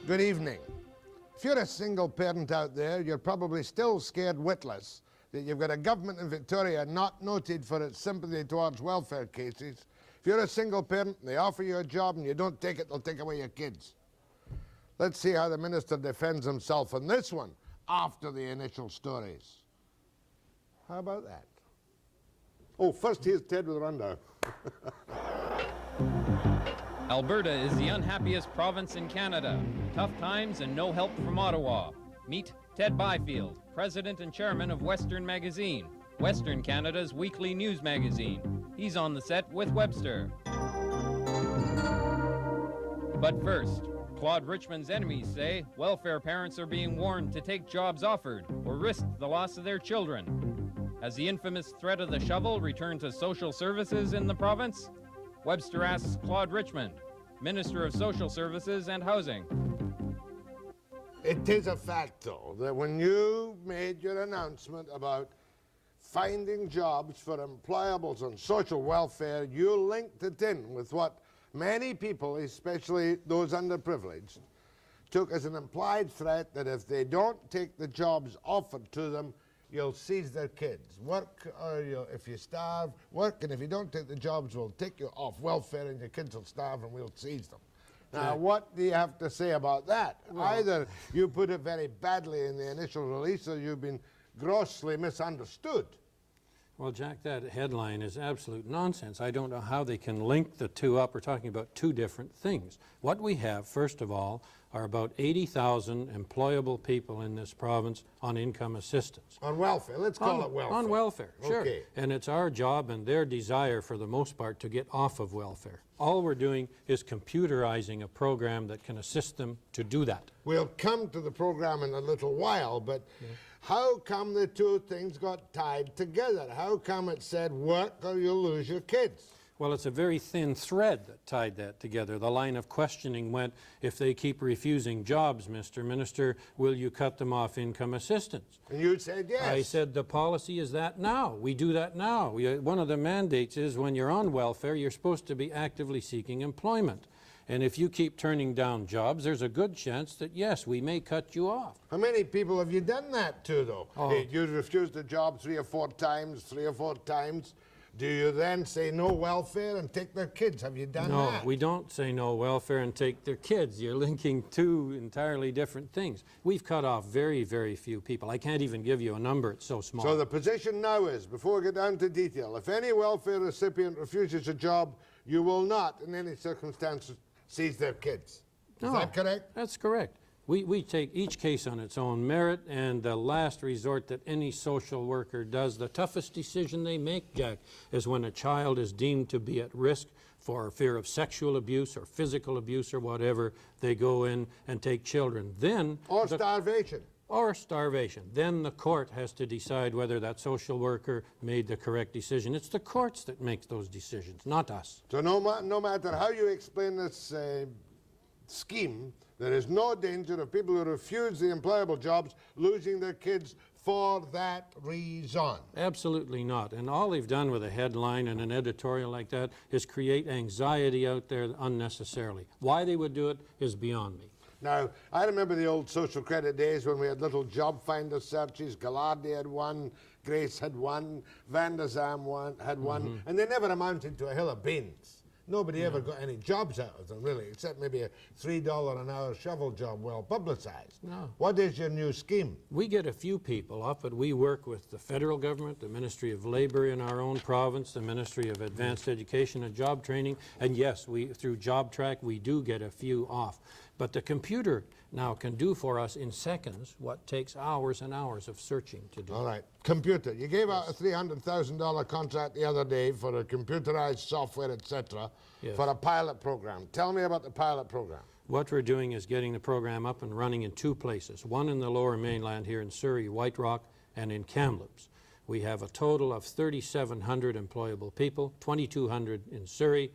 Good evening. If you're a single parent out there, you're probably still scared witless that you've got a government in Victoria not noted for its sympathy towards welfare cases. If you're a single parent and they offer you a job and you don't take it, they'll take away your kids. Let's see how the minister defends himself on this one after the initial stories. How about that? Oh, first here's Ted with a rundown. Alberta is the unhappiest province in Canada. Tough times and no help from Ottawa. Meet Ted Byfield, president and chairman of Western Magazine, Western Canada's weekly news magazine. He's on the set with Webster. But first, Claude Richmond's enemies say welfare parents are being warned to take jobs offered or risk the loss of their children. Has the infamous threat of the shovel returned to social services in the province? Webster asks Claude Richmond, Minister of Social Services and Housing. It is a fact, though, that when you made your announcement about finding jobs for employables on social welfare, you linked it in with what many people, especially those underprivileged, took as an implied threat that if they don't take the jobs offered to them, you'll seize their kids. Work, or if you starve, work, and if you don't take the jobs, we'll take you off welfare and your kids will starve and we'll seize them. Now, what do you have to say about that? Well, either you put it very badly in the initial release or you've been grossly misunderstood. Well, Jack, that headline is absolute nonsense. I don't know how they can link the two up. We're talking about two different things. What we have, first of all, are about 80,000 employable people in this province on income assistance. On welfare. Let's call it welfare. On welfare, sure. Okay. And it's our job and their desire, for the most part, to get off of welfare. All we're doing is computerizing a program that can assist them to do that. We'll come to the program in a little while, but how come the two things got tied together? How come it said work or you'll lose your kids? Well, it's a very thin thread that tied that together. The line of questioning went, if they keep refusing jobs, Mr. Minister, will you cut them off income assistance? And you said yes. I said the policy is that now. We do that now. One of the mandates is when you're on welfare, you're supposed to be actively seeking employment. And if you keep turning down jobs, there's a good chance that, yes, we may cut you off. How many people have you done that to, though? Oh. Hey, you refused a job 3 or 4 times. Do you then say no welfare and take their kids? Have you done that? No, we don't say no welfare and take their kids. You're linking two entirely different things. We've cut off very, very few people. I can't even give you a number. It's so small. So the position now is, before we get down to detail, if any welfare recipient refuses a job, you will not, in any circumstances, seize their kids. Is that correct? That's correct. We take each case on its own merit, and the last resort that any social worker does, the toughest decision they make, Jack, is when a child is deemed to be at risk for fear of sexual abuse or physical abuse or whatever, they go in and take children. Then or starvation. Or starvation. Then the court has to decide whether that social worker made the correct decision. It's the courts that make those decisions, not us. So no matter how you explain this scheme, there is no danger of people who refuse the employable jobs losing their kids for that reason. Absolutely not. And all they've done with a headline and an editorial like that is create anxiety out there unnecessarily. Why they would do it is beyond me. Now, I remember the old social credit days when we had little job finder searches. Gallardi had one, Grace had one, Van der Zam had one, and they never amounted to a hill of beans. Nobody ever got any jobs out of them, really, except maybe a $3 an hour shovel job well publicized. No. What is your new scheme? We get a few people up, but we work with the federal government, the Ministry of Labor in our own province, the Ministry of Advanced Education and Job Training, and yes, through Job Track, we do get a few off. But the computer now can do for us in seconds what takes hours and hours of searching to do. All right, computer. You gave out a $300,000 contract the other day for a computerized software, etc., for a pilot program. Tell me about the pilot program. What we're doing is getting the program up and running in 2 places, one in the Lower Mainland here in Surrey, White Rock, and in Kamloops. We have a total of 3,700 employable people, 2,200 in Surrey,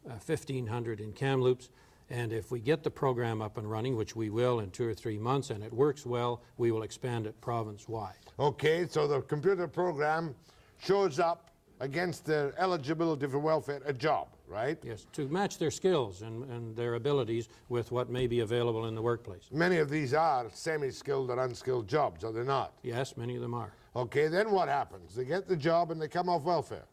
1,500 in Kamloops. And if we get the program up and running, which we will in 2 or 3 months, and it works well, we will expand it province-wide. Okay, so the computer program shows up against their eligibility for welfare a job, right? Yes, to match their skills and their abilities with what may be available in the workplace. Many of these are semi-skilled or unskilled jobs, are they not? Yes, many of them are. Okay, then what happens? They get the job and they come off welfare.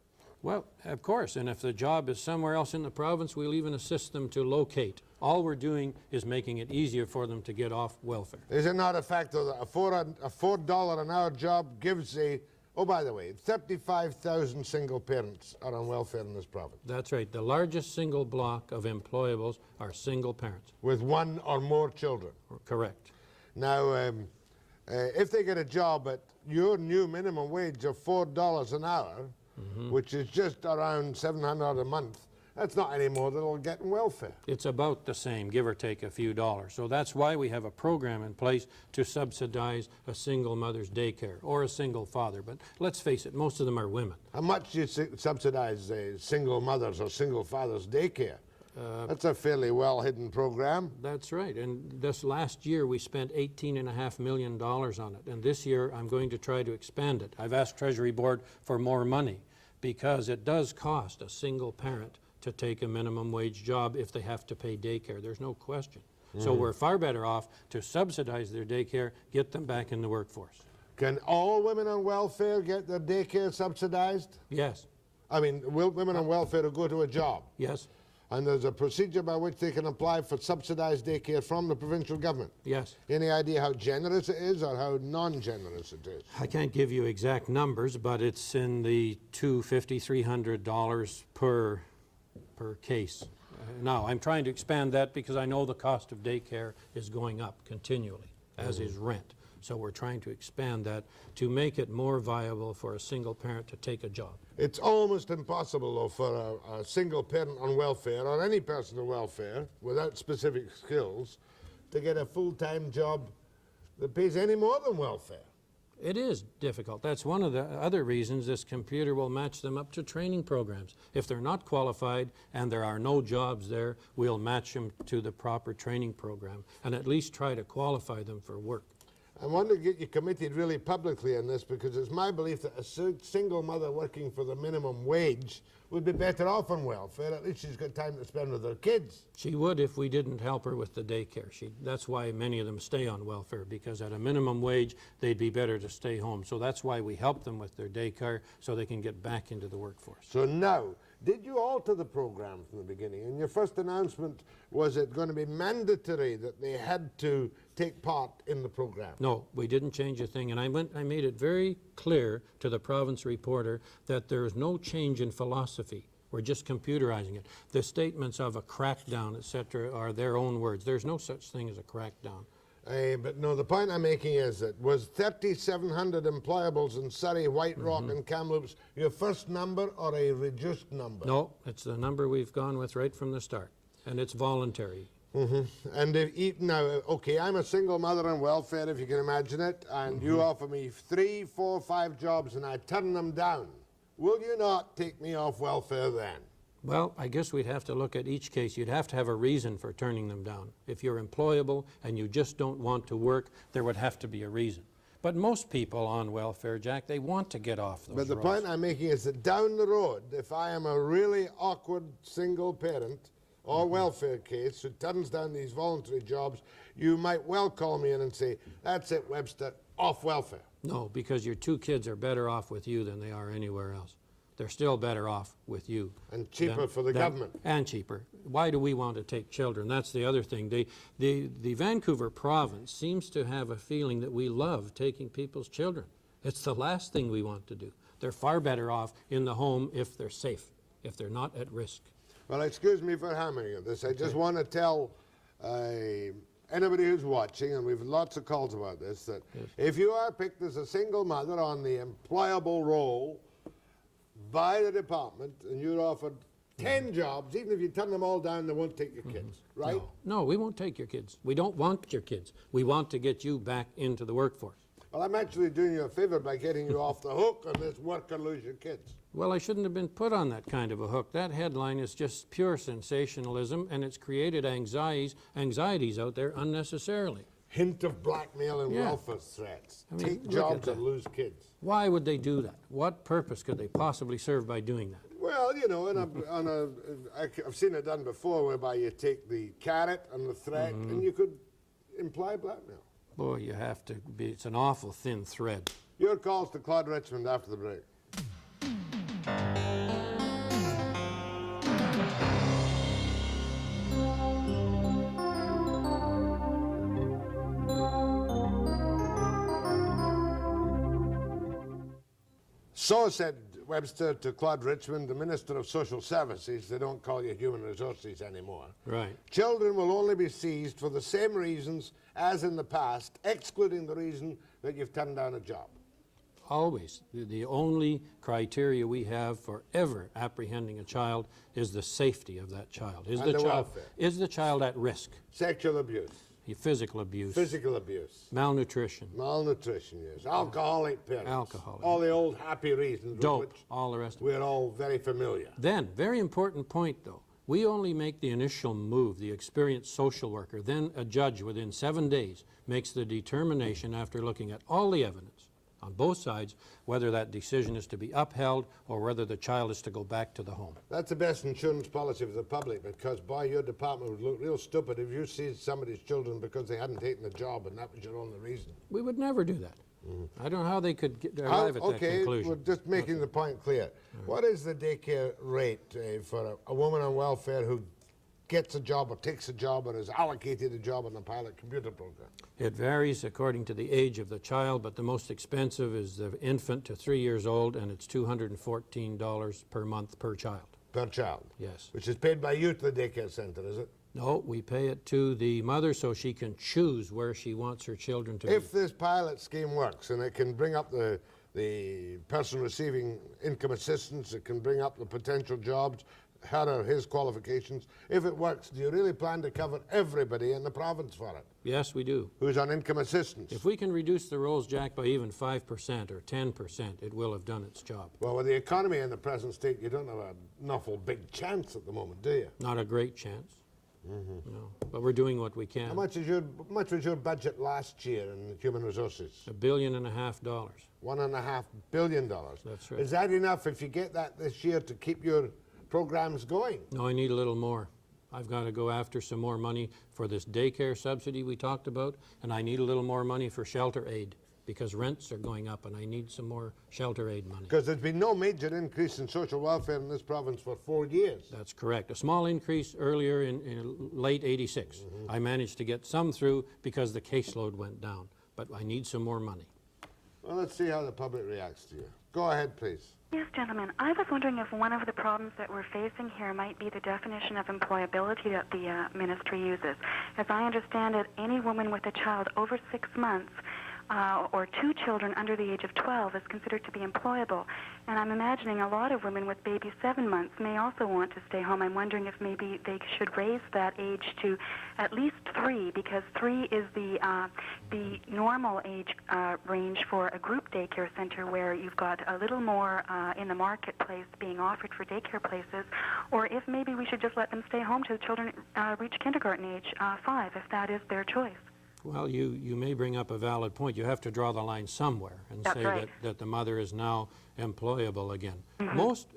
Well, of course, and if the job is somewhere else in the province, we'll even assist them to locate. All we're doing is making it easier for them to get off welfare. Is it not a fact, though, that a $4 an hour job gives oh, by the way, 35,000 single parents are on welfare in this province, That's right. The largest single block of employables are single parents. with one or more children. Correct. Now, if they get a job at your new minimum wage of $4 an hour, which is just around $700 a month, that's not any more than they'll get in welfare. It's about the same, give or take a few dollars. So that's why we have a program in place to subsidize a single mother's daycare or a single father. But let's face it, most of them are women. How much do you subsidize single mothers or single fathers' daycare? That's a fairly well-hidden program. That's right. And this last year we spent $18.5 million on it. And this year I'm going to try to expand it. I've asked Treasury Board for more money because it does cost a single parent to take a minimum wage job if they have to pay daycare. There's no question. So we're far better off to subsidize their daycare, get them back in the workforce. Can all women on welfare get their daycare subsidized? Yes. I mean, will women on welfare who go to a job? Yes. And there's a procedure by which they can apply for subsidized daycare from the provincial government. Yes. Any idea how generous it is or how non-generous it is? I can't give you exact numbers, but it's in the $250, $300 per case. Now, I'm trying to expand that because I know the cost of daycare is going up continually, as is rent. So we're trying to expand that to make it more viable for a single parent to take a job. It's almost impossible, though, for a single parent on welfare or any person on welfare without specific skills to get a full-time job that pays any more than welfare. It is difficult. That's one of the other reasons this computer will match them up to training programs. If they're not qualified and there are no jobs there, we'll match them to the proper training program and at least try to qualify them for work. I want to get you committed really publicly on this because it's my belief that a single mother working for the minimum wage would be better off on welfare. At least she's got time to spend with her kids. She would if we didn't help her with the daycare. That's why many of them stay on welfare, because at a minimum wage, they'd be better to stay home. So that's why we help them with their daycare so they can get back into the workforce. So now, did you alter the program from the beginning? In your first announcement, was it going to be mandatory that they had to take part in the program? No, we didn't change a thing, and I made it very clear to the province reporter that there is no change in philosophy. We're just computerizing it. The statements of a crackdown, etc., are their own words. There's no such thing as a crackdown. But no, the point I'm making is that was 3,700 employables in Surrey, White Rock and Kamloops your first number or a reduced number? No, it's the number we've gone with right from the start, and it's voluntary. And now, okay, I'm a single mother on welfare, if you can imagine it, and you offer me 3, 4, 5 jobs and I turn them down. Will you not take me off welfare then? Well, I guess we'd have to look at each case. You'd have to have a reason for turning them down. If you're employable and you just don't want to work, there would have to be a reason. But most people on welfare, Jack, they want to get off those But the rolls. point I'm making is that down the road, if I am a really awkward single parent or welfare case who turns down these voluntary jobs, you might well call me in and say, that's it, Webster, off welfare. No, because your 2 kids are better off with you than they are anywhere else. They're still better off with you. And cheaper for the government. And cheaper. Why do we want to take children? That's the other thing. The Vancouver province seems to have a feeling that we love taking people's children. It's the last thing we want to do. They're far better off in the home if they're safe, if they're not at risk. Well, excuse me for hammering at this. I just want to tell anybody who's watching, and we've had lots of calls about this, that if you are picked as a single mother on the employable role by the department and you're offered 10 jobs, even if you turn them all down, they won't take your kids, right? No, we won't take your kids. We don't want your kids. We want to get you back into the workforce. Well, I'm actually doing you a favor by getting you off the hook on this work or lose your kids. Well, I shouldn't have been put on that kind of a hook. That headline is just pure sensationalism, and it's created anxieties out there unnecessarily. hint of blackmail and Yeah. welfare threats. I mean, Take look jobs at that. and lose kids. Why would they do that? What purpose could they possibly serve by doing that? Well, you know, I've seen it done before, whereby you take the carrot and the threat, and you could imply blackmail. Boy, you have to be, it's an awful thin thread. Your calls to Claude Richmond after the break. So said Webster to Claude Richmond, the Minister of Social Services. They don't call you Human Resources anymore. Right. Children will only be seized for the same reasons as in the past, excluding the reason that you've turned down a job. Always. The only criteria we have for ever apprehending a child is the safety of that child. And the welfare. Is the child at risk? Sexual abuse, Physical abuse, physical abuse, malnutrition, malnutrition, yes, alcoholic parents, Alcoholic. all the old happy reasons with dope, which all the rest of it. we're all very familiar. Then, very important point though, we only make the initial move, the experienced social worker, then a judge within 7 days makes the determination after looking at all the evidence on both sides whether that decision is to be upheld or whether the child is to go back to the home. That's the best insurance policy for the public, because, boy, your department would look real stupid if you seized somebody's children because they hadn't taken a job and that was your only reason. We would never do that. I don't know how they could arrive at that conclusion. We're just making the point clear. What is the daycare rate for a woman on welfare who gets a job or takes a job or is allocated a job in the pilot computer program? It varies according to the age of the child, but the most expensive is the infant to 3 years old, and it's $214 per month per child. Per child? Yes. Which is paid by you to the daycare center, is it? No, we pay it to the mother so she can choose where she wants her children to If this pilot scheme works and it can bring up the person receiving income assistance, it can bring up the potential jobs, her or his qualifications, if it works, do you really plan to cover everybody in the province for it be. Yes, we do. who's on income assistance? If we can reduce the rolls, Jack, by even 5% or 10%, it will have done its job. Well, with the economy in the present state, you don't have an awful big chance at the moment, do you? Not a great chance. No, but we're doing what we can. How much was your budget last year in human resources? $1.5 billion. $1.5 billion. That's right. Is that enough if you get that this year to keep your programs going? No, I need a little more. I've got to go after some more money for this daycare subsidy we talked about, and I need a little more money for shelter aid because rents are going up, and I need some more shelter aid money. Because there's been no major increase in social welfare in this province for 4 years. That's correct. A small increase earlier in late '86. I managed to get some through because the caseload went down, but I need some more money. Well, let's see how the public reacts to you. Go ahead, please. Yes, gentlemen. I was wondering if one of the problems that we're facing here might be the definition of employability that the ministry uses. As I understand it, any woman with a child over 6 months or 2 children under the age of 12 is considered to be employable. And I'm imagining a lot of women with babies 7 months may also want to stay home. I'm wondering if maybe they should raise that age to at least 3, because 3 is the normal age range for a group daycare center where you've got a little more in the marketplace being offered for daycare places, or if maybe we should just let them stay home till the children reach kindergarten age 5, if that is their choice. Well, you may bring up a valid point. You have to draw the line somewhere and That's say right. that the mother is now employable again.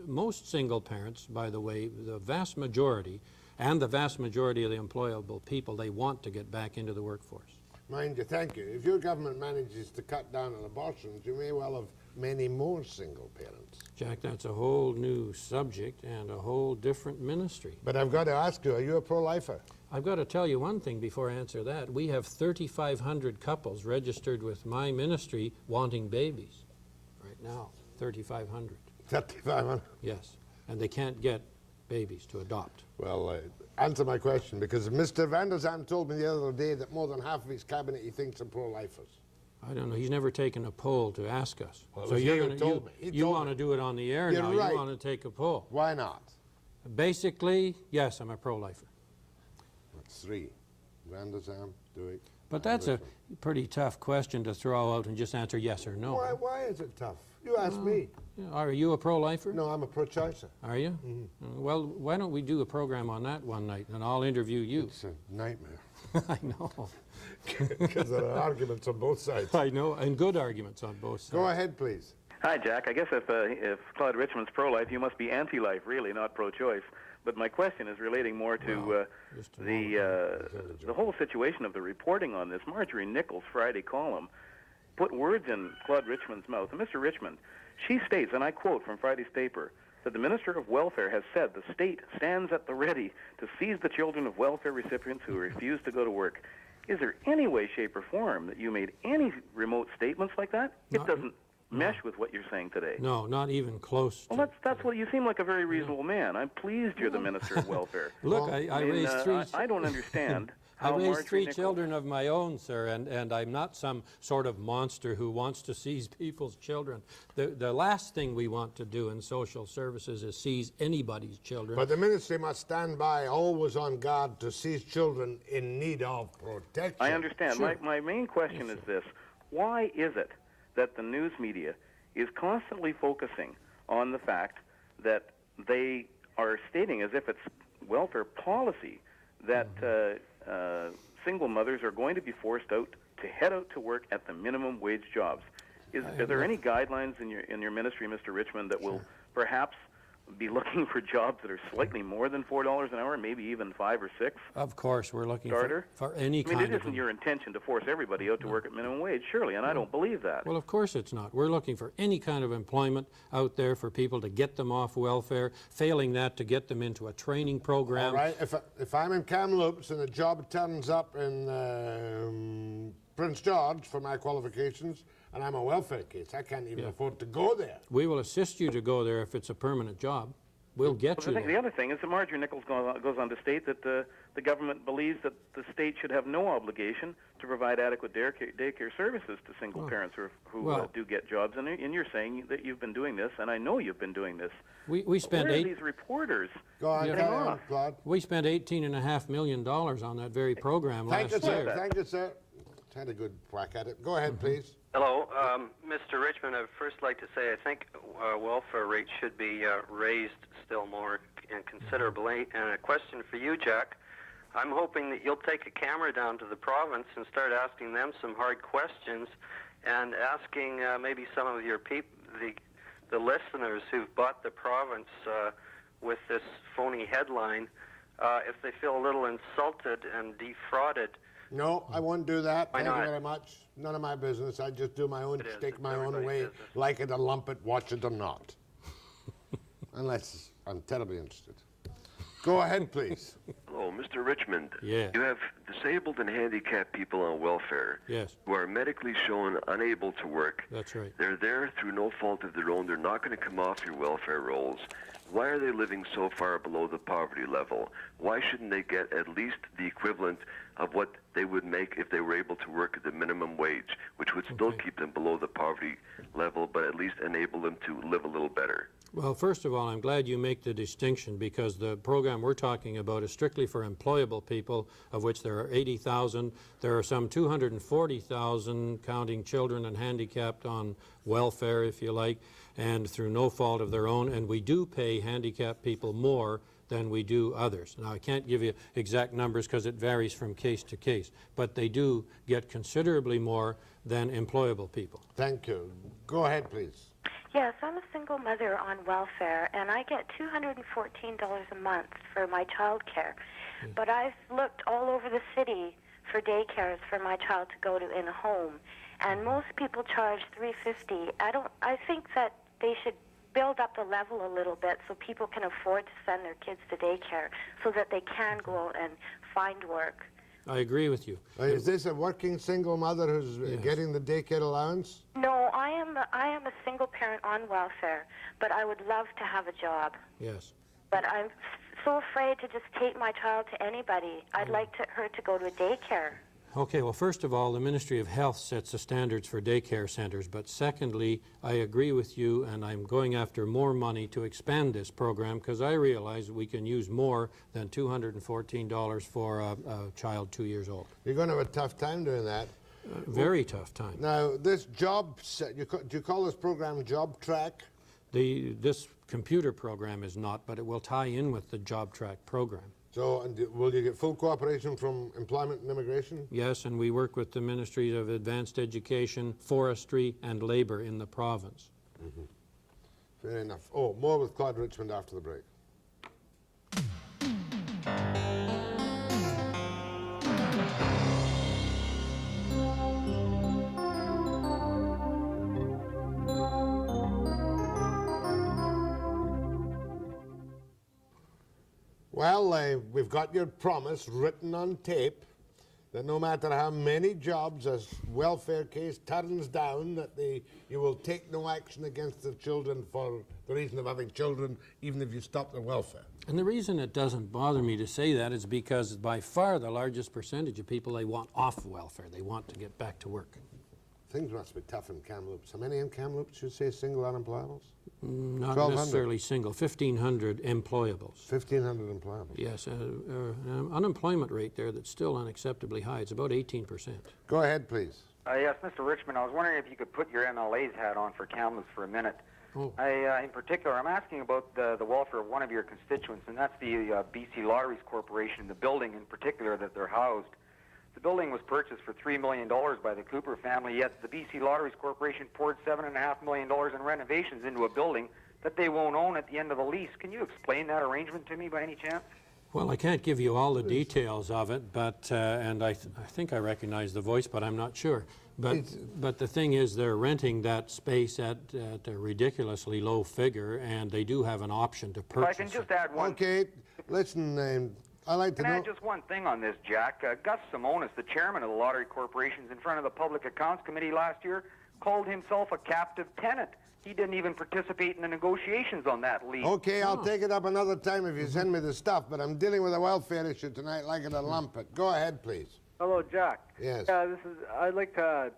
Most single parents, by the way, the vast majority, and the vast majority of the employable people, they want to get back into the workforce. Mind you, thank you. If your government manages to cut down on abortions, you may well have many more single parents. Jack, that's a whole new subject and a whole different ministry. But I've got to ask you, are you a pro-lifer? I've got to tell you one thing before I answer that. We have 3,500 couples registered with my ministry wanting babies right now. 3,500. 3,500? Yes. And they can't get babies to adopt. Well, answer my question, because Mr. Van der Zand told me the other day that more than half of his cabinet he thinks are pro-lifers. I don't know. He's never taken a poll to ask us. Well, so he you're told gonna, me. He you told want to me. do it on the air You're now. right. You want to take a poll. Why not? Basically, yes, I'm a pro-lifer. That's 3. Van der Zand, Dewey. But that's a pretty tough question to throw out and just answer yes or no. Why is it tough? You ask me. Yeah, are you a pro-lifer? No, I'm a pro-choicer. Are you? Well, why don't we do a program on that one night, and I'll interview you. It's a nightmare. I know. Because there are arguments on both sides. I know, and good arguments on both sides. Go ahead, please. Hi, Jack. I guess if Claude Richmond's pro-life, you must be anti-life, really, not pro-choice. But my question is relating more to the whole situation of the reporting on this. Marjorie Nichols' Friday column put words in Claude Richmond's mouth. And Mr. Richmond, she states, and I quote from Friday's paper, that the Minister of Welfare has said the state stands at the ready to seize the children of welfare recipients who refuse to go to work. Is there any way, shape, or form that you made any remote statements like that? It doesn't mesh with what you're saying today. No, not even close. Well, that's what you seem like a very reasonable man. I'm pleased you're the Minister of Welfare. Look, I raised three. I don't understand. I how raised Marjorie three Nichols- children of my own, sir, and I'm not some sort of monster who wants to seize people's children. The last thing we want to do in social services is seize anybody's children. But the ministry must stand by, always on guard, to seize children in need of protection. I understand. Sure. My main question is this. Why is it that the news media is constantly focusing on the fact that they are stating as if it's welfare policy that single mothers are going to be forced out to head out to work at the minimum wage jobs? Are there any guidelines in your ministry, Mr. Richmond, that will perhaps be looking for jobs that are slightly more than $4 an hour, maybe even 5 or 6? Of course, we're looking Starter? for any I mean, kind it of... isn't your intention to force everybody out to work at minimum wage, surely, and I don't believe that. Well, of course it's not. We're looking for any kind of employment out there for people to get them off welfare, failing that to get them into a training program. All right, if I'm in Kamloops and a job turns up in Prince George for my qualifications, and I'm a welfare case, I can't even afford to go there. We will assist you to go there if it's a permanent job. We'll get you The there. other thing is that Marjorie Nichols goes on to state that the government believes that the state should have no obligation to provide adequate daycare services to single parents who do get jobs. And you're saying that you've been doing this, and I know you've been doing this. We spent Where are these reporters? Go on, getting carry on, off? Claude. We spent $18.5 million on that very program Thank you, last sir. year. Thank you, sir. Had a good whack at it. Go ahead, please. Hello, Mr. Richmond. I'd first like to say I think welfare rates should be raised still more and considerably. And a question for you, Jack. I'm hoping that you'll take a camera down to the province and start asking them some hard questions and asking maybe some of your the listeners who've bought the province with this phony headline, if they feel a little insulted and defrauded. No, I won't do that. Why Thank you not? very much. None of my business. I just do my own It is. stick, It's my own everybody's way, business. like it or lump it, watch it or not. Unless I'm terribly interested. Go ahead, please. Hello, Mr. Richmond. Yeah. You have disabled and handicapped people on welfare Yes, who are medically shown unable to work. that's right. They're there through no fault of their own. They're not going to come off your welfare rolls. Why are they living so far below the poverty level? Why shouldn't they get at least the equivalent of what they would make if they were able to work at the minimum wage, which would still keep them below the poverty level, but at least enable them to live a little better? Well, first of all, I'm glad you make the distinction because the program we're talking about is strictly for employable people, of which there are 80,000. There are some 240,000 counting children and handicapped on welfare, if you like, and through no fault of their own. And we do pay handicapped people more than we do others. Now, I can't give you exact numbers because it varies from case to case, but they do get considerably more than employable people. Thank you. Go ahead, please. Yes, I'm a single mother on welfare, and I get $214 a month for my child care. But I've looked all over the city for daycares for my child to go to in a home, and most people charge $350. I think that they should build up the level a little bit so people can afford to send their kids to daycare so that they can go out and find work. I agree with you. Is this a working single mother who's getting the daycare allowance? No, I am a single parent on welfare, but I would love to have a job. Yes. But I'm so afraid to just take my child to anybody. I'd like her to go to a daycare. Okay, well, first of all, the Ministry of Health sets the standards for daycare centers, but secondly, I agree with you, and I'm going after more money to expand this program because I realize we can use more than $214 for a child 2 years old. You're going to have a tough time doing that. Very tough time. Now, this job, do you call this program Job Track? This computer program is not, but it will tie in with the Job Track program. So, and will you get full cooperation from Employment and Immigration? Yes, and we work with the Ministries of Advanced Education, Forestry, and Labour in the province. Fair enough. Oh, more with Claude Richmond after the break. Well, we've got your promise written on tape that no matter how many jobs a welfare case turns down, that you will take no action against the children for the reason of having children, even if you stop their welfare. And the reason it doesn't bother me to say that is because by far the largest percentage of people, they want off welfare. They want to get back to work. Things must be tough in Kamloops. How many in Kamloops, you say, single unemployables? Not necessarily single, 1,500 employables. 1,500 employables. Yes, unemployment rate there that's still unacceptably high. It's about 18%. Go ahead, please. Yes, Mr. Richmond, I was wondering if you could put your MLA's hat on for Kamloops for a minute. Oh. In particular, I'm asking about the welfare of one of your constituents, and that's the BC Lotteries Corporation, the building in particular that they're housed. The building was purchased for $3 million by the Cooper family, yet the BC Lotteries Corporation poured $7.5 million in renovations into a building that they won't own at the end of the lease. Can you explain that arrangement to me by any chance? Well, I can't give you all the details of it, but and I think I recognize the voice, but I'm not sure. But the thing is, they're renting that space at a ridiculously low figure, and they do have an option to purchase. If I can just add one. Okay, listen, I like to know. Can I add just one thing on this, Jack? Gus Simonis, the chairman of the Lottery Corporations, in front of the Public Accounts Committee last year, called himself a captive tenant. He didn't even participate in the negotiations on that lease. Okay, I'll take it up another time if you send me the stuff, but I'm dealing with a welfare issue tonight, like it or lump it. Go ahead, please. Hello, Jack. Yes. I'd like to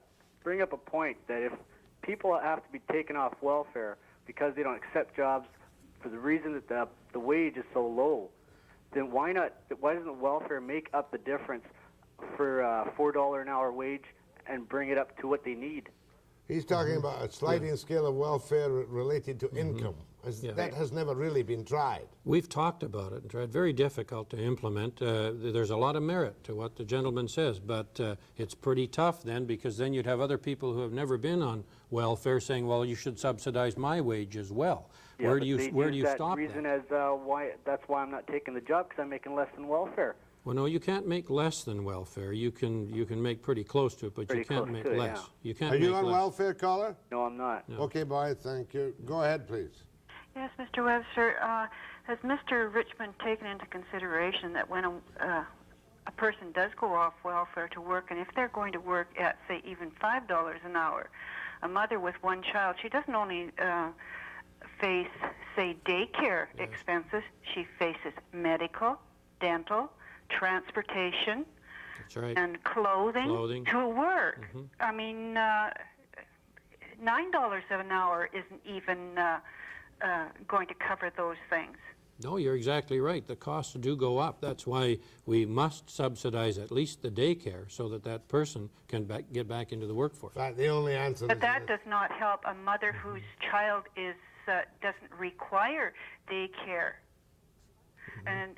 bring up a point that if people have to be taken off welfare because they don't accept jobs for the reason that the wage is so low, then why doesn't welfare make up the difference for a $4 an hour wage and bring it up to what they need? He's talking about a sliding scale of welfare related to income. That has never really been tried. We've talked about it and tried. Very difficult to implement. There's a lot of merit to what the gentleman says, but it's pretty tough then, because then you'd have other people who have never been on welfare saying, well, you should subsidize my wage as well. Yeah, where do you that stop reason that? as that's why I'm not taking the job, because I'm making less than welfare. Well, no, you can't make less than welfare. You can make pretty close to it, but you can't make less. Yeah. You can't. Are you make on less. welfare, caller? No, I'm not. No. Okay, bye, thank you. Go ahead, please. Yes, Mr. Webster, has Mr. Richmond taken into consideration that when a person does go off welfare to work, and if they're going to work at, say, even $5 an hour, a mother with one child, she doesn't only face, say, daycare expenses, she faces medical, dental, transportation, That's right. and clothing to work. I mean, $9 an hour isn't even going to cover those things. No, you're exactly right. The costs do go up. That's why we must subsidize at least the daycare so that that person can get back into the workforce. In fact, the only answer But that does not help a mother whose child is doesn't require daycare. And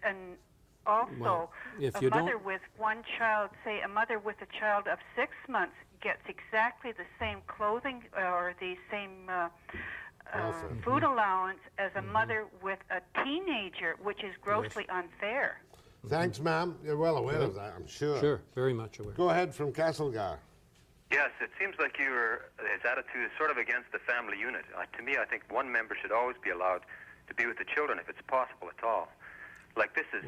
also, Well, if a you mother don't- with one child, say a mother with a child of 6 months, gets exactly the same clothing or the same food allowance as a mother with a teenager, which is grossly unfair. Thanks, ma'am. You're well aware of that, I'm sure. Sure, very much aware. Go ahead from Castlegar. Yes, it seems like his attitude is sort of against the family unit. To me, I think one member should always be allowed to be with the children if it's possible at all. Like this is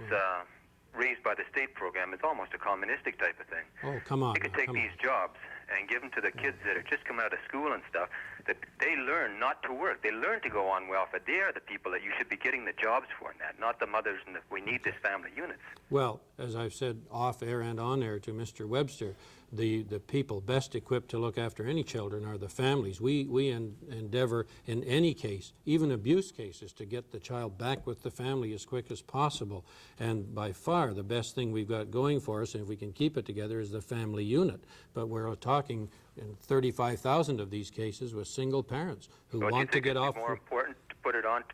raised by the state program. It's almost a communistic type of thing. Oh, come on. You could take these jobs and give them to the kids that are just coming out of school and stuff, that they learn not to work. They learn to go on welfare. They are the people that you should be getting the jobs for, not the mothers, and we need this family units. Well, as I've said off air and on air to Mr. Webster, the people best equipped to look after any children are the families. We endeavor in any case, even abuse cases, to get the child back with the family as quick as possible. And by far the best thing we've got going for us, and if we can keep it together, is the family unit. But we're talking in 35,000 of these cases with single parents who want to get off. More important to put it on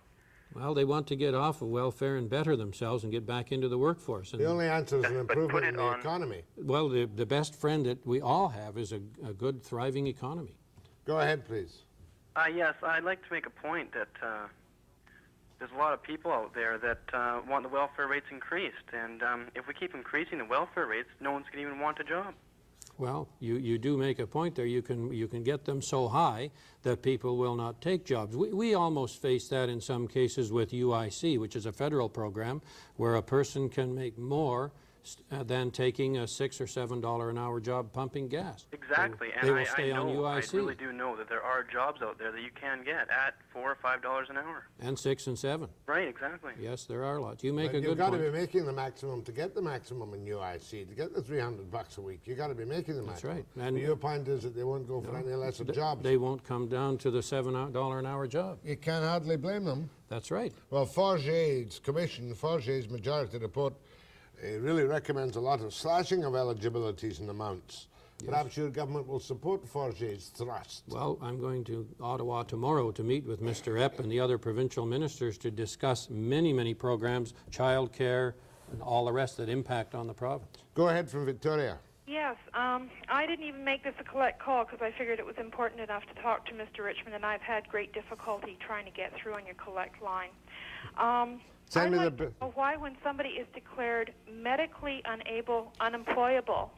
Well, they want to get off of welfare and better themselves and get back into the workforce. And The only answer is an But put improvement it in the on- economy. well, the best friend that we all have is a good, thriving economy. Go ahead, please. Yes, I'd like to make a point that there's a lot of people out there that want the welfare rates increased, and if we keep increasing the welfare rates, no one's going to even want a job. Well, you do make a point there. You can get them so high that people will not take jobs. We almost face that in some cases with UIC, which is a federal program where a person can make more than taking a $6 or $7 an hour job pumping gas. Exactly, They will and stay I on know, I UIC. really do know that there are jobs out there that you can get at $4 or $5 an hour. And 6 and 7. Right, exactly. Yes, there are lots. You make But a you've good got to point. be making the maximum to get the maximum in UIC, to get the $300 a week. You've got to be making the That's maximum. right. And your point is that they won't go for any less jobs. They won't come down to the $7 an hour job. You can hardly blame them. That's right. Well, Forget's majority report really recommends a lot of slashing of eligibilities and amounts. Yes. Perhaps your government will support Forget's thrust. Well, I'm going to Ottawa tomorrow to meet with Mr. Epp and the other provincial ministers to discuss many, many programs, child care, and all the rest that impact on the province. Go ahead from Victoria. Yes, I didn't even make this a collect call because I figured it was important enough to talk to Mr. Richmond, and I've had great difficulty trying to get through on your collect line. Send me I'd like the to know why, when somebody is declared medically unable, unemployable,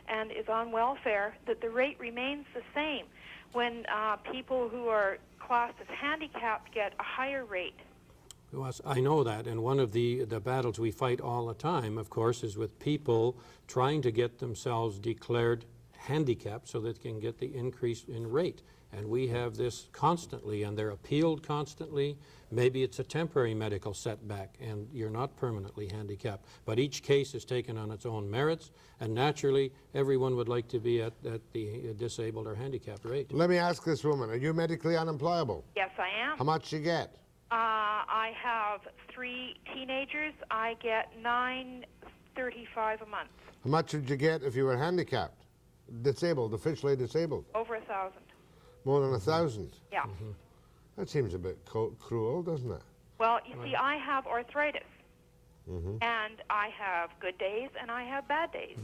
and is on welfare, that the rate remains the same when people who are classed as handicapped get a higher rate. Well, I know that, and one of the battles we fight all the time, of course, is with people trying to get themselves declared handicapped so that they can get the increase in rate. And we have this constantly, and they're appealed constantly. Maybe it's a temporary medical setback, and you're not permanently handicapped. But each case is taken on its own merits, and naturally, everyone would like to be at the disabled or handicapped rate. Let me ask this woman, are you medically unemployable? Yes, I am. How much you get? I have 3 teenagers. I get $9.35 a month. How much would you get if you were handicapped? Disabled, officially disabled? Over 1,000. More than 1,000? Yeah. That seems a bit cruel, doesn't it? Well, you see, I have arthritis, and I have good days and I have bad days.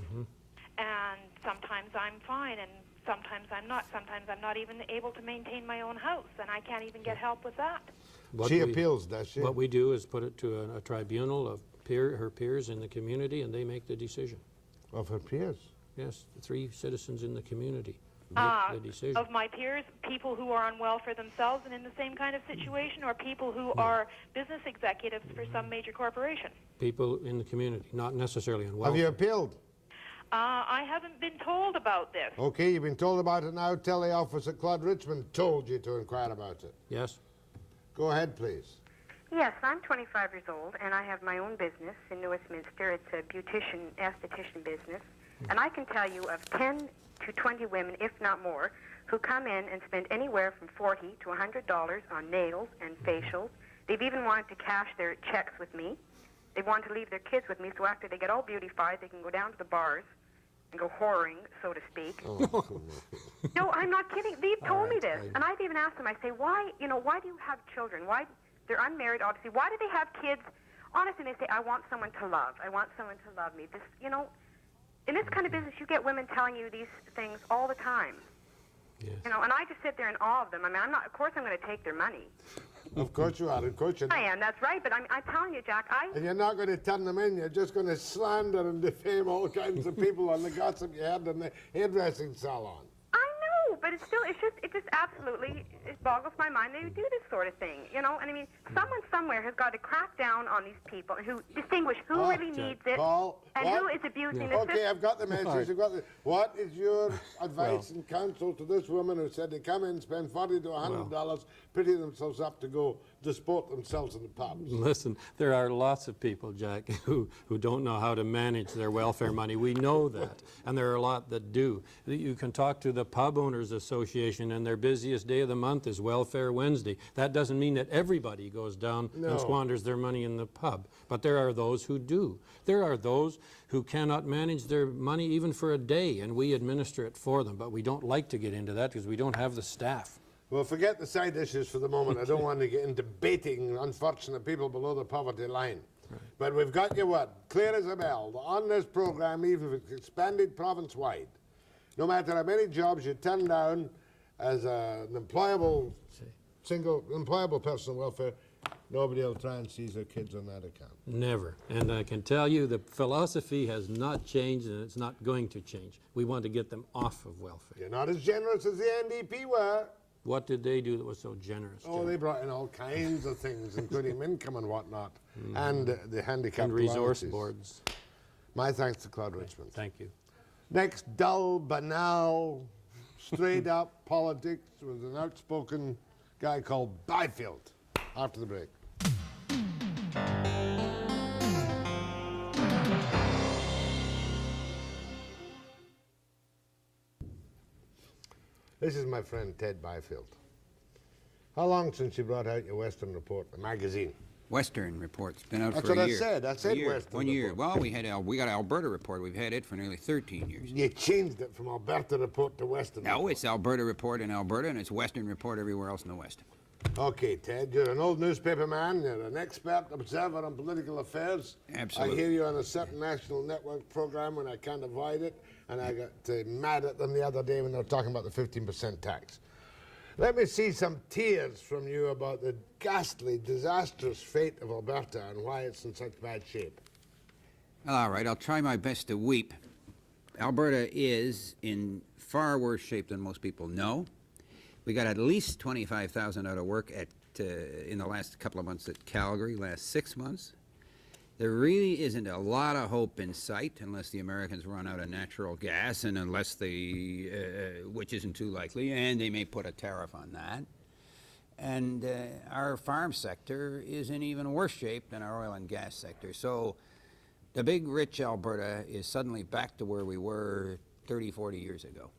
And sometimes I'm fine, and sometimes I'm not. Sometimes I'm not even able to maintain my own house, and I can't even get help with that. She appeals, does she? What we do is put it to a tribunal of her peers in the community, and they make the decision. Of her peers? Yes, 3 citizens in the community make the decision. Of my peers, people who are on welfare themselves and in the same kind of situation, or people who are business executives for some major corporation? People in the community, not necessarily on welfare. Have you appealed? I haven't been told about this. Okay, you've been told about it now. Tell the office that Claude Richmond told you to inquire about it. Yes. Go ahead, please. Yes, I'm 25 years old, and I have my own business in New Westminster. It's a esthetician business. And I can tell you of 10 to 20 women, if not more, who come in and spend anywhere from $40 to $100 on nails and facials. They've even wanted to cash their checks with me. They want to leave their kids with me, so after they get all beautified, they can go down to the bars and go whoring, so to speak. No, I'm not kidding. They've told me this. And I've even asked them, I say, why do you have children? Why, they're unmarried, obviously. Why do they have kids? Honestly, they say, I want someone to love. I want someone to love me. This, in this kind of business, you get women telling you these things all the time. Yes. And I just sit there in awe of them. I mean, of course I'm going to take their money. Of course you are. Of course you are. I am, that's right. But I'm telling you, Jack, And you're not going to turn them in. You're just going to slander and defame all kinds of people on the gossip you heard in the hairdressing salon. I know, but it just absolutely, it boggles my mind they do this sort of thing, And I mean, someone somewhere has got to crack down on these people who distinguish who really needs it and who is abusing the system. Okay, I've got the message. What is your advice and counsel to this woman who said they come in, spend $40 to $100, pretty themselves up to go disport themselves in the pubs? Listen, there are lots of people, Jack, who don't know how to manage their welfare money. We know that, and there are a lot that do. You can talk to the Pub Owners Association, and their busiest day of the month is Welfare Wednesday. That doesn't mean that everybody goes down and squanders their money in the pub, but there are those who do. There are those who cannot manage their money even for a day, and we administer it for them, but we don't like to get into that because we don't have the staff. Well, forget the side issues for the moment. I don't want to get into baiting unfortunate people below the poverty line. Right. But we've got your word, clear as a bell, that on this program, even if it's expanded province-wide, no matter how many jobs you turn down as an employable, employable person on welfare, nobody will try and seize their kids on that account. Never. And I can tell you the philosophy has not changed, and it's not going to change. We want to get them off of welfare. You're not as generous as the NDP were. What did they do that was so generous? Oh, they brought in all kinds of things, including income and whatnot, and the handicapped and resource allowances. boards. My thanks to Claude Richmond. Thank you. Next, dull, banal, straight-up politics with an outspoken guy called Byfield. After the break. This is my friend Ted Byfield. How long since you brought out your Western Report, the magazine? Western Report's been out That's for a year. That's what I said. I said Western 1 year. Report. Well, we got Alberta Report. We've had it for nearly 13 years. You changed it from Alberta Report to Western Report. No, it's Alberta Report in Alberta, and it's Western Report everywhere else in the West. Okay, Ted, you're an old newspaper man. You're an expert observer on political affairs. Absolutely. I hear you on a certain national network program when I can't avoid it, and I got mad at them the other day when they were talking about the 15% tax. Let me see some tears from you about the ghastly, disastrous fate of Alberta and why it's in such bad shape. All right, I'll try my best to weep. Alberta is in far worse shape than most people know. We got at least 25,000 out of work in the last couple of months at Calgary, last 6 months. There really isn't a lot of hope in sight unless the Americans run out of natural gas and unless they, which isn't too likely, and they may put a tariff on that. And our farm sector is in even worse shape than our oil and gas sector. So the big, rich Alberta is suddenly back to where we were 30, 40 years ago.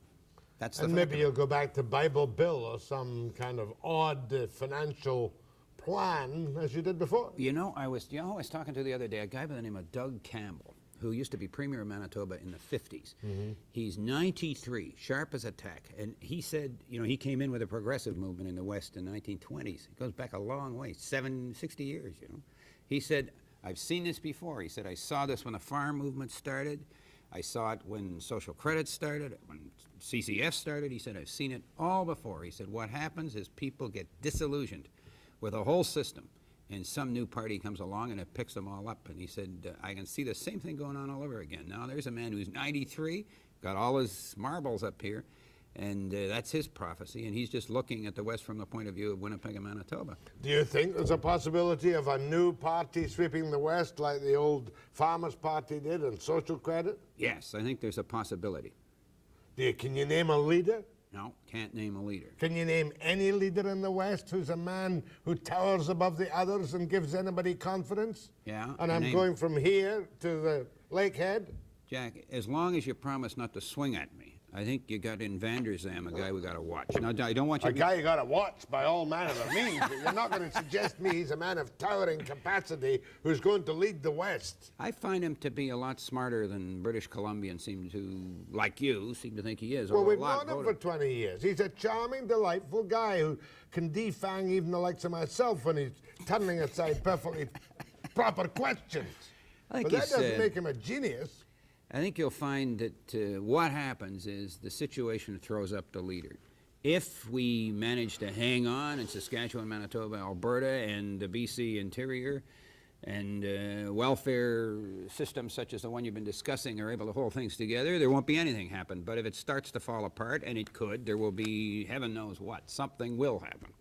That's the and maybe you'll go back to Bible Bill or some kind of odd financial plan as you did before. You know, I was talking to the other day a guy by the name of Doug Campbell, who used to be Premier of Manitoba in the 50s. Mm-hmm. He's 93, sharp as a tack. And he said, you know, he came in with a progressive movement in the West in the 1920s. It goes back a long way, 60 years, you know. He said, I've seen this before. He said, I saw this when the farm movement started. I saw it when social credit started, when CCF started. He said, I've seen it all before. He said, what happens is people get disillusioned with a whole system, and some new party comes along and it picks them all up. And he said, I can see the same thing going on all over again. Now there's a man who's 93, got all his marbles up here, and that's his prophecy, and he's just looking at the West from the point of view of Winnipeg and Manitoba. Do you think there's a possibility of a new party sweeping the West like the old Farmers' Party did on social credit? Yes, I think there's a possibility. Can you name a leader? No, can't name a leader. Can you name any leader in the West who's a man who towers above the others and gives anybody confidence? Yeah. And I'm going from here to the Lakehead? Jack, as long as you promise not to swing at me, I think you got in Vanderzam a guy we got to watch. Now, I don't want you to... A guy you got to watch by all manner of means, but you're not going to suggest me he's a man of towering capacity who's going to lead the West. I find him to be a lot smarter than British Columbians seem to, like you, seem to think he is. Well, we've known him for 20 years. He's a charming, delightful guy who can defang even the likes of myself when he's turning aside perfectly proper questions. But that doesn't make him a genius. I think you'll find that what happens is the situation throws up the leader. If we manage to hang on in Saskatchewan, Manitoba, Alberta, and the BC interior, and welfare systems such as the one you've been discussing are able to hold things together, there won't be anything happen. But if it starts to fall apart, and it could, there will be heaven knows what. Something will happen.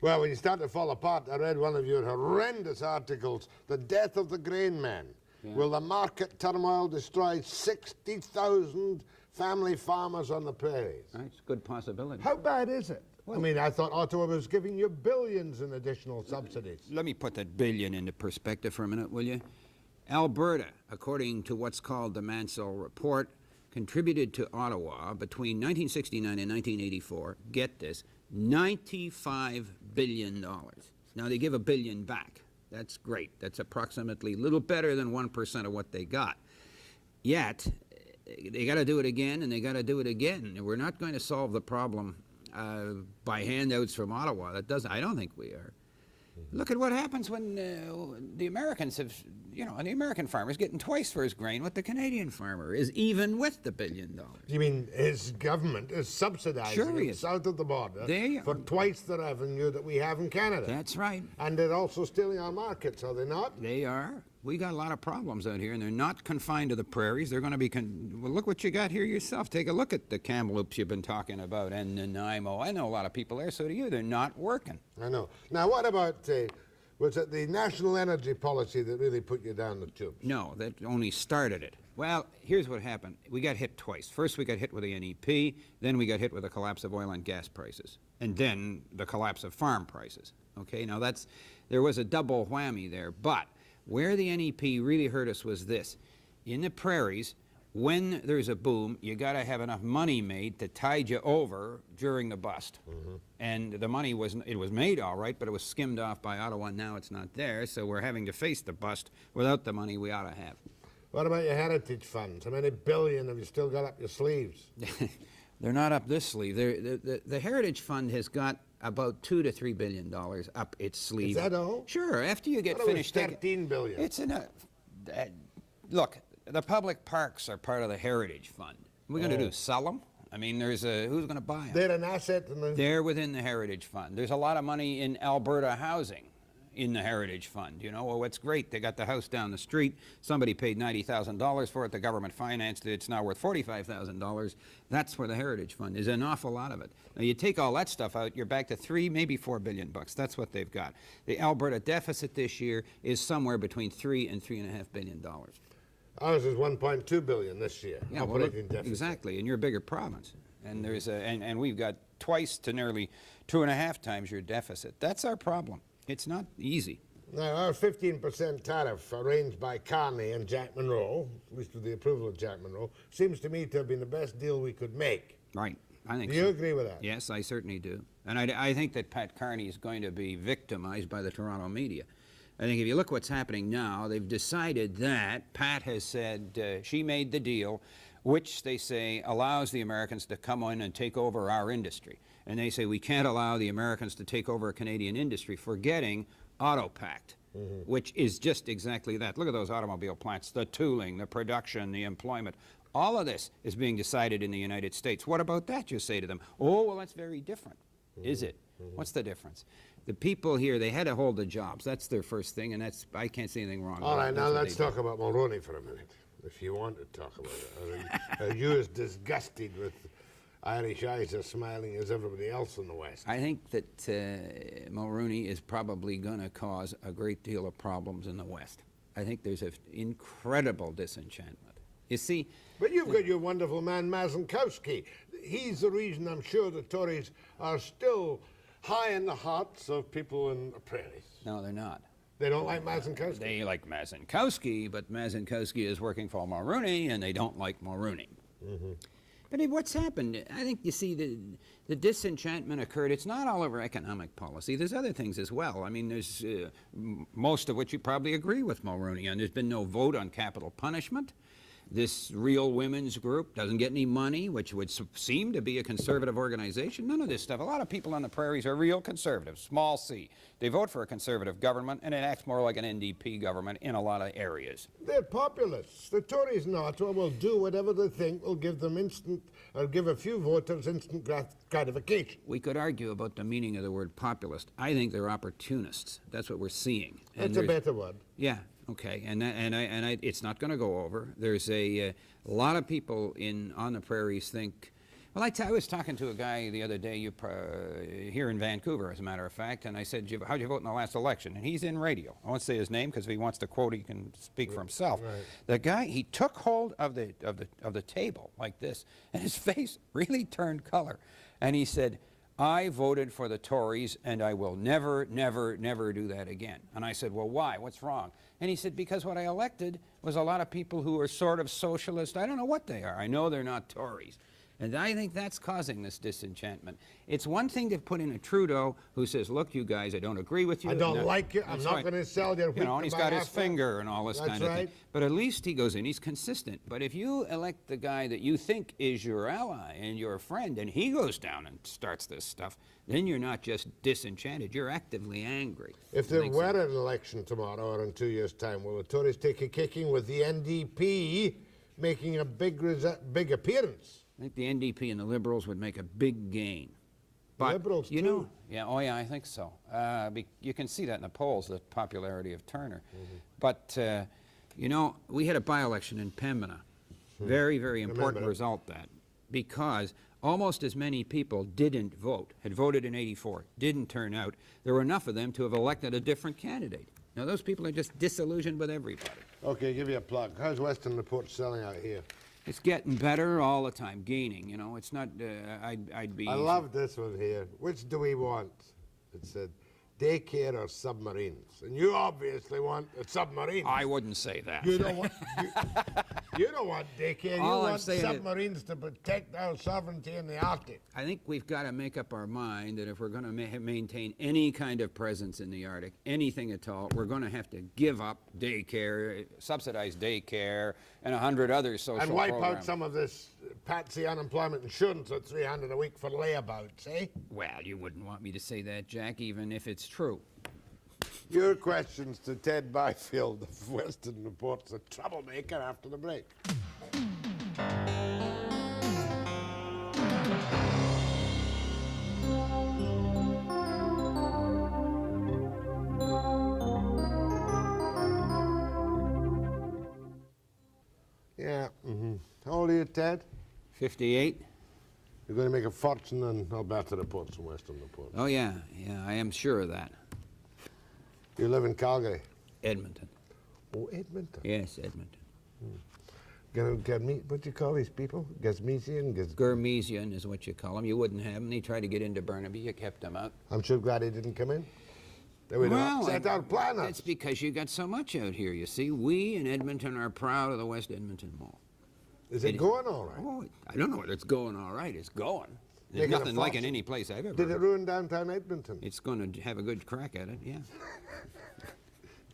Well, when you start to fall apart, I read one of your horrendous articles, The Death of the Grain Man. Yeah. Will the market turmoil destroy 60,000 family farmers on the prairies? That's a good possibility. How bad is it? Well, I mean, I thought Ottawa was giving you billions in additional subsidies. Let me put that billion into perspective for a minute, will you? Alberta, according to what's called the Mansell Report, contributed to Ottawa between 1969 and 1984, get this, $95 billion. Now, they give $1 billion back. That's great. That's approximately a little better than 1% of what they got. Yet, they got to do it again, and they got to do it again. And we're not going to solve the problem by handouts from Ottawa. I don't think we are. Look at what happens when the Americans have, and the American farmer's getting twice for his grain what the Canadian farmer is, even with the $1 billion. You mean his government is subsidizing it south of the border for twice the revenue that we have in Canada? That's right. And they're also stealing our markets, are they not? They are. We got a lot of problems out here, and they're not confined to the prairies. They're going to be... well, look what you got here yourself. Take a look at the Kamloops you've been talking about, and Nanaimo. I know a lot of people there, so do you. They're not working. I know. Now, what about... was it the national energy policy that really put you down the tubes? No, that only started it. Well, here's what happened. We got hit twice. First, we got hit with the NEP. Then we got hit with the collapse of oil and gas prices. And then the collapse of farm prices. Okay, now there was a double whammy there. But where the NEP really hurt us was this. In the prairies, when there's a boom, you got to have enough money made to tide you over during the bust. And the money was made all right, but it was skimmed off by Ottawa, and now it's not there, so we're having to face the bust without the money we ought to have. What about your heritage funds? How many billion have you still got up your sleeves? They're not up this sleeve. The Heritage Fund has got about $2 to $3 billion up its sleeve. Is that all? Sure. After you get finished, $13 billion. It's enough. Look, the public parks are part of the Heritage Fund. What are we going to do? Sell them? I mean, who's going to buy them? They're an asset. They're within the Heritage Fund. There's a lot of money in Alberta housing in the Heritage Fund. Well, what's great, they got the house down the street. Somebody paid $90,000 for it. The government financed it. It's now worth $45,000. That's where the Heritage Fund is, an awful lot of it. Now, you take all that stuff out, you're back to $3, maybe $4 billion. That's what they've got. The Alberta deficit this year is somewhere between $3 and $3.5 billion. Ours is $1.2 billion this year. Yeah, well, exactly, and you're a bigger province. And there's and we've got twice to nearly 2.5 times your deficit. That's our problem. It's not easy. Now, our 15% tariff arranged by Carney and Jack Monroe, at least with the approval of Jack Monroe, seems to me to have been the best deal we could make. Right. I think so. Do you agree with that? Yes, I certainly do. And I think that Pat Carney is going to be victimized by the Toronto media. I think if you look what's happening now, they've decided that Pat has said she made the deal, which they say allows the Americans to come in and take over our industry. And they say we can't allow the Americans to take over a Canadian industry, forgetting Autopact, which is just exactly that. Look at those automobile plants, the tooling, the production, the employment. All of this is being decided in the United States. What about that, you say to them? Oh, well, that's very different. Is it? What's the difference? The people here, they had to hold the jobs. That's their first thing, and I can't see anything wrong with that. All right, now let's talk about Mulroney for a minute, if you want to talk about it. Are you as disgusted with Irish eyes are smiling as everybody else in the West? I think that Mulroney is probably going to cause a great deal of problems in the West. I think there's an incredible disenchantment. You see... But you've got your wonderful man, Mazankowski. He's the reason I'm sure the Tories are still high in the hearts of people in the prairies. No, they're not. They don't like Mazankowski? They like Mazankowski, but Mazankowski is working for Mulroney, and they don't like Mulroney. But what's happened, I think, you see, the disenchantment occurred. It's not all over economic policy. There's other things as well. I mean, there's most of which you probably agree with Mulroney on. There's been no vote on capital punishment. This Real Women's Group doesn't get any money, which would seem to be a conservative organization. None of this stuff. A lot of people on the prairies are real conservatives, small c. They vote for a conservative government, and it acts more like an NDP government in a lot of areas. They're populists. The Tories in Ottawa will do whatever they think will give them give a few voters instant gratification. We could argue about the meaning of the word populist. I think they're opportunists. That's what we're seeing. That's a better word. Yeah. Okay, and it's not going to go over. There's a lot of people on the prairies think. Well, I was talking to a guy the other day here in Vancouver, as a matter of fact, and I said, "How'd you vote in the last election?" And he's in radio. I won't say his name because if he wants to quote, he can speak for himself. Right. The guy, he took hold of the table like this, and his face really turned color, and he said, "I voted for the Tories, and I will never, never, never do that again." And I said, "Well, why? What's wrong?" And he said, "Because what I elected was a lot of people who are sort of socialist. I don't know what they are. I know they're not Tories. And I think that's causing this disenchantment. It's one thing to put in a Trudeau who says, look, you guys, I don't agree with you. I don't like you. I'm That's not right. going to sell you. You know, and he's got his finger and all this That's kind of right. thing. But at least he goes in, he's consistent. But if you elect the guy that you think is your ally and your friend, and he goes down and starts this stuff, then you're not just disenchanted, you're actively angry. If there were an election tomorrow or in 2 years' time, will the Tories take a kicking with the NDP making a big appearance? I think the NDP and the Liberals would make a big gain. But, Liberals, you too. know, yeah, oh yeah, I think so. You can see that in the polls, the popularity of Turner. But, you know, we had a by-election in Pembina. Very, very important result, that. Because almost as many people didn't vote, had voted in '84, didn't turn out. There were enough of them to have elected a different candidate. Now, those people are just disillusioned with everybody. Okay, give you a plug. How's Western Report selling out here? It's getting better all the time, gaining, you know. It's not, I'd be... I love this one here. Which do we want? It said, daycare or submarines? And you obviously want a submarine. I wouldn't say that. You don't want, you don't want daycare. You All I'm want saying is- submarines to protect our sovereignty in the Arctic. I think we've got to make up our mind that if we're going to maintain any kind of presence in the Arctic, anything at all, we're going to have to give up daycare, subsidized daycare, and 100 other social And wipe programs. out some of this patsy unemployment insurance at $300 a week for layabouts, eh? Well, you wouldn't want me to say that, Jack, even if it's true. Your questions to Ted Byfield of Western Report's a troublemaker after the break. Yeah, How old are you, Ted? 58? You're going to make a fortune in Alberta Reports and Western Reports. Oh, yeah, I am sure of that. You live in Calgary? Edmonton. Oh, Edmonton. Yes, Edmonton. What do you call these people? Gazmesian? Gurmesian is what you call them. You wouldn't have them. They tried to get into Burnaby. You kept them out. I'm sure glad he didn't come in. They would have upset our plan. That's because you got so much out here, you see. We in Edmonton are proud of the West Edmonton Mall. Is it going all right? Oh, I don't know whether it's going all right. It's going. There's Making a nothing like it fortune. any place I've ever Did it heard. ruin downtown Edmonton? It's going to have a good crack at it, yeah.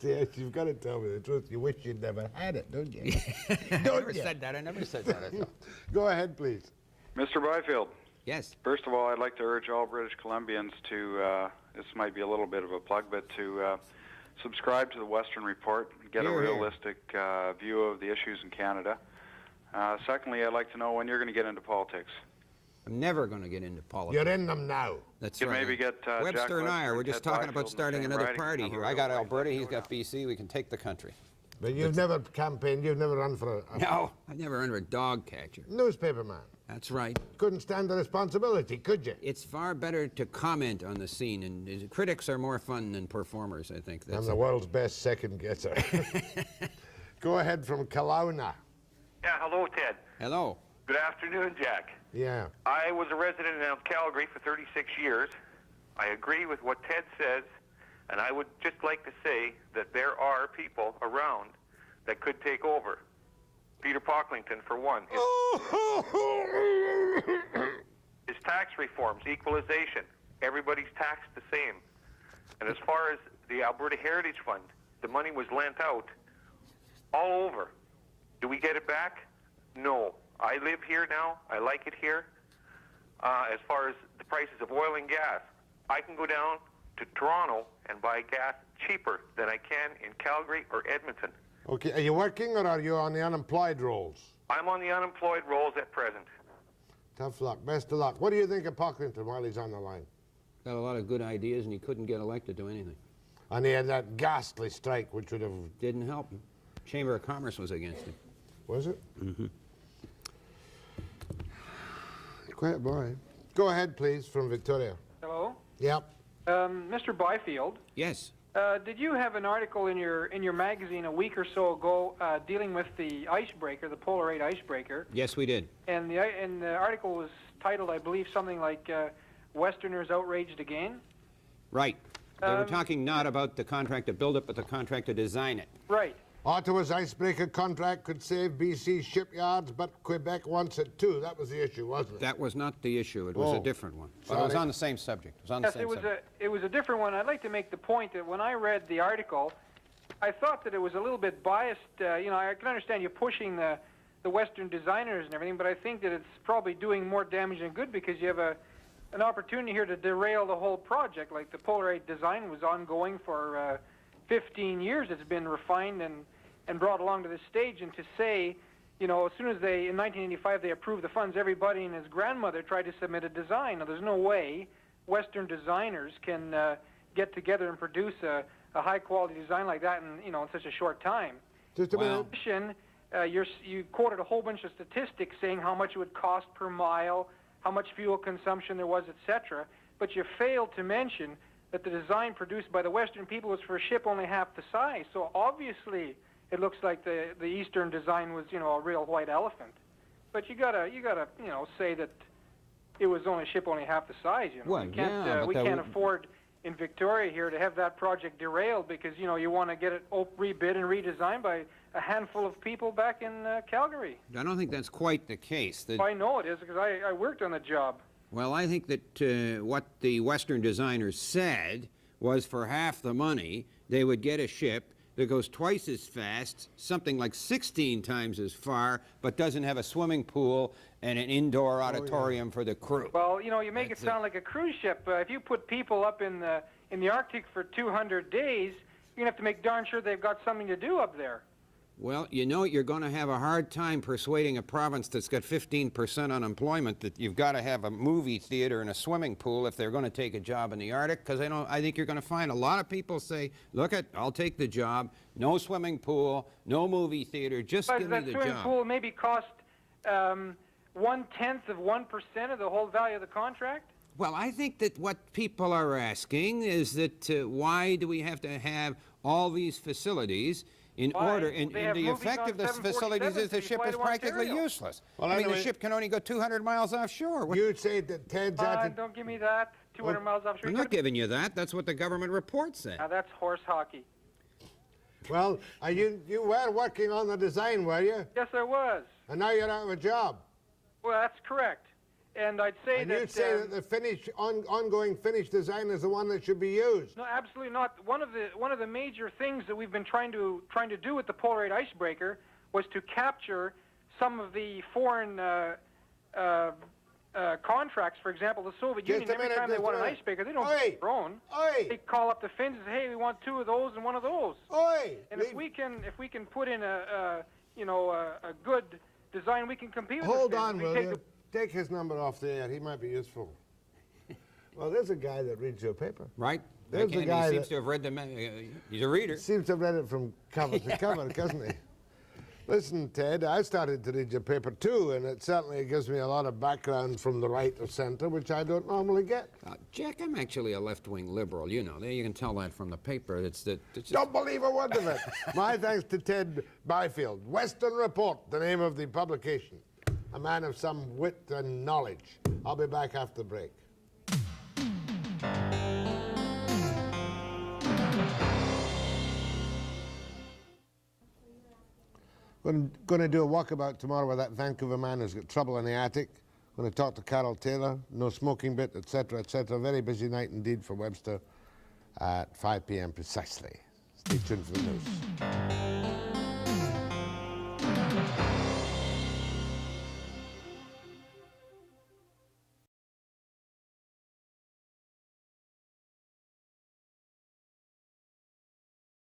See, you've got to tell me the truth. You wish you'd never had it, don't you? I never said that. I never said that. Go ahead, please. Mr. Byfield. Yes. First of all, I'd like to urge all British Columbians to, this might be a little bit of a plug, but to subscribe to the Western Report, get a Here, here. realistic view of the issues in Canada. Secondly, I'd like to know when you're going to get into politics. I'm never going to get into politics. You're in them now. That's You right. maybe get Jack Webster and I Webster are. We're and just Ted talking Byfield about in the starting same another riding. party Have a here. real I got life. Alberta, he's got BC. We can take the country. But you've never campaigned, you've never run for a No, I never under a dog catcher. newspaper man. That's right. Couldn't stand the responsibility, could you? It's far better to comment on the scene, and critics are more fun than performers, I think. I'm the world's best second guesser. Go ahead from Kelowna. Yeah, hello, Ted. Hello. Good afternoon, Jack. Yeah. I was a resident of Calgary for 36 years. I agree with what Ted says, and I would just like to say that there are people around that could take over. Peter Pocklington, for one. His tax reforms, equalization, everybody's taxed the same. And as far as the Alberta Heritage Fund, the money was lent out all over. Do we get it back? No. I live here now. I like it here. As far as the prices of oil and gas, I can go down to Toronto and buy gas cheaper than I can in Calgary or Edmonton. Okay, are you working or are you on the unemployed rolls? I'm on the unemployed rolls at present. Tough luck. Best of luck. What do you think of Pocklington while he's on the line? Got a lot of good ideas, and he couldn't get elected to anything. And he had that ghastly strike, which would have... Didn't help him. Chamber of Commerce was against him. Was it? Mm-hmm. Quiet boy. Go ahead, please, from Victoria. Hello, Yep. Mr. Byfield. Yes. Did you have an article in your magazine a week or so ago dealing with the icebreaker, the Polar 8 icebreaker? Yes, we did. And the article was titled, I believe, something like "Westerners Outraged Again." Right. They were talking not about the contract to build it, but the contract to design it. Right. Ottawa's icebreaker contract could save BC shipyards, but Quebec wants it too. That was the issue, wasn't it? That was not the issue. It was a different one. But it was on the same subject. It was on the same subject. It was a different one. I'd like to make the point that when I read the article, I thought that it was a little bit biased. I can understand you pushing the Western designers and everything, but I think that it's probably doing more damage than good because you have an opportunity here to derail the whole project. Like the Polaroid design was ongoing for 15 years. It's been refined and brought along to this stage, and to say, as soon as in 1985 they approved the funds, everybody and his grandmother tried to submit a design. Now, there's no way Western designers can get together and produce a high-quality design like that in such a short time. Just a minute. In addition, you quoted a whole bunch of statistics saying how much it would cost per mile, how much fuel consumption there was, etc., but you failed to mention that the design produced by the Western people was for a ship only half the size. So obviously, it looks like the Eastern design was, a real white elephant. But you gotta, say that it was only a ship only half the size. Well, we can't afford in Victoria here to have that project derailed because you want to get it rebid and redesigned by a handful of people back in Calgary. I don't think that's quite the case. I know it is because I worked on the job. Well, I think that what the Western designers said was for half the money, they would get a ship that goes twice as fast, something like 16 times as far, but doesn't have a swimming pool and an indoor auditorium for the crew. Well, you make it sound like a cruise ship. If you put people up in the Arctic for 200 days, you're going to have to make darn sure they've got something to do up there. Well, you're going to have a hard time persuading a province that's got 15% unemployment that you've got to have a movie theater and a swimming pool if they're going to take a job in the Arctic, because I think you're going to find a lot of people say, I'll take the job, no swimming pool, no movie theater, just give me the job. That swimming pool maybe cost 1/10 of 1% of the whole value of the contract? Well, I think that what people are asking is that why do we have to have all these facilities in order, and the effect of the facilities is the ship is practically useless. Well, I mean, the ship can only go 200 miles offshore. You'd say that Ted's don't give me that. 200 miles offshore. I'm not giving you that. That's what the government report said. Now, that's horse hockey. Well, you were working on the design, were you? Yes, I was. And now you're out of a job. Well, that's correct. And I'd say that... you'd say that the ongoing finished design is the one that should be used. No, absolutely not. One of the major things that we've been trying to do with the Polaroid icebreaker was to capture some of the foreign contracts. For example, the Soviet Union, every time they want an icebreaker, they don't make their own. They call up the Finns and say, hey, we want 2 of those and 1 of those. And if we can put in a good design, we can compete with Hold the on, Finns. will you? Take his number off the air. He might be useful. Well, there's a guy that reads your paper. Right. There's a guy he seems to have read he's a reader. Seems to have read it from cover to cover, doesn't he? Listen, Ted, I started to read your paper too, and it certainly gives me a lot of background from the right of centre, which I don't normally get. Jack, I'm actually a left-wing liberal. You can tell that from the paper. It's just... Don't believe a word of it. My thanks to Ted Byfield. Western Report, the name of the publication. A man of some wit and knowledge. I'll be back after the break. We're going to do a walkabout tomorrow with that Vancouver man who's got trouble in the attic. We're going to talk to Carol Taylor, no smoking bit, etc., etc. Very busy night indeed for Webster at 5 p.m. precisely. Stay tuned for the news.